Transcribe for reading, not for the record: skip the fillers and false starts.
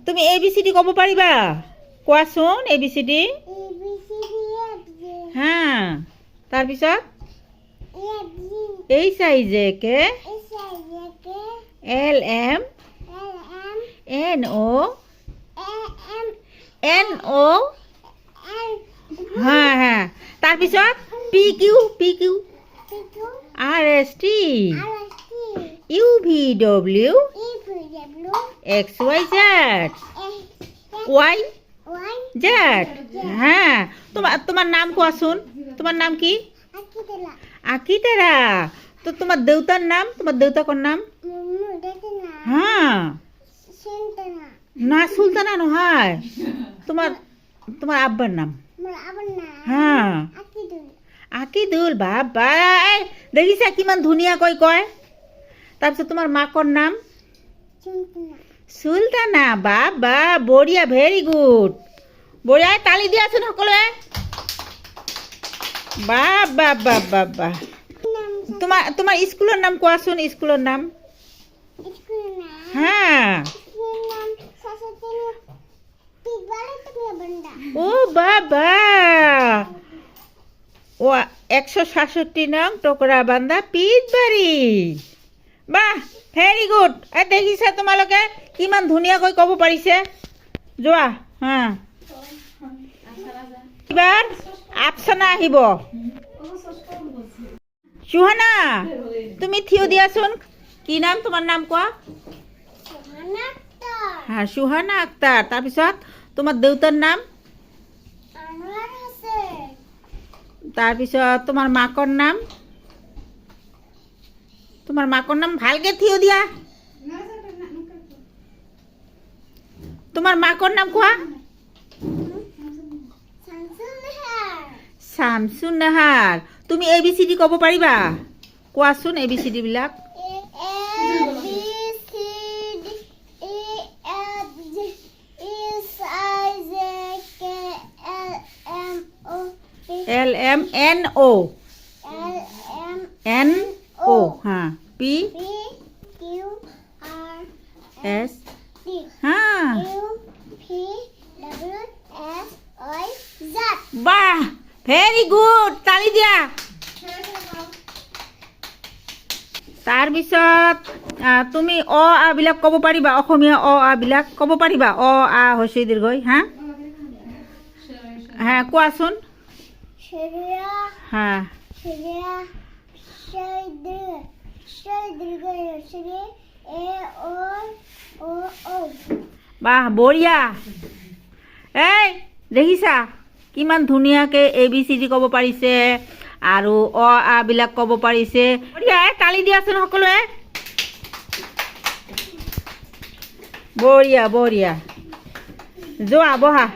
তুমি ABCD ক'ব পাৰিবা? কোৱাচোন ABCD। হা, তাৰপিছত HIJK LMNO হা হা, তাৰপিছত PQ RST UVW XYZ YZ। হা, তোমাৰ নাম কোৱাচোন? তোমার নাম কি? আকিতারা। তো তোমার দেউতার নাম? তোমার দেউতাকর নাম? হ্যাঁ না, সুলতানা নহয়। তোমার তোমার আব্বার নাম? হ্যাঁ আকিদুল। বাবা, দেখিছা কিমান ধুনীয়াকৈ কয়। তাৰপিছত তোমাৰ মাকৰ নাম? সুলতানা। বাবা, বঢ়িয়া, ভেৰি গুড, বঢ়িয়া। তালি দিয়াচোন সকলোৱে। বাবা বাবা বাবা। তোমাৰ স্কুলৰ নাম কোৱাচোন? স্কুলৰ নাম? হা, ও বাবা, ও 167 নং টকৰাবান্ধা পিতবাৰী। বাহ, ভেৰি গুড। দেখিছা তোমালোকে কিমান ধুনীয়াকৈ ক'ব পাৰিছে। যোৱা। হা, এবাৰ আফচানা আহিব। সুহানা, তুমি থিয় দিয়াচোন। কি নাম? তোমাৰ নাম কোৱা। হা, সুহানা আক্তাৰ। তাৰপিছত তোমাৰ দেউতাৰ নাম? তাৰপিছত তোমাৰ মাকৰ নাম? তোমাৰ মাকৰ নাম ভালকে থিয় দিয়া। তোমাৰ মাকৰ নাম কোৱা। শামসুন নাহাৰ। তুমি ABCD ক'ব পাৰিবা? কোৱাচোন ABCD বিলাক। LMNO হা, PQRS হা। বাহ, ভেৰি গুড, তালি দিয়া। তাৰপিছত তুমি আ বিলাক ক'ব পাৰিবা? অসমীয়া আ বিলাক ক'ব পাৰিবা? আ হস্ৰ ই দীৰ্ঘ ই। হা হা, কোৱাচোন। হা, বাহ, বঢ়িয়া। এই দেখিছা কিমান ধুনীয়াকৈ ABCD ক'ব পাৰিছে আৰু আ বিলাক ক'ব পাৰিছে। বঢ়িয়া, তালি দিয়াচোন সকলোৱে। বঢ়িয়া বঢ়িয়া। যোৱা, বহা।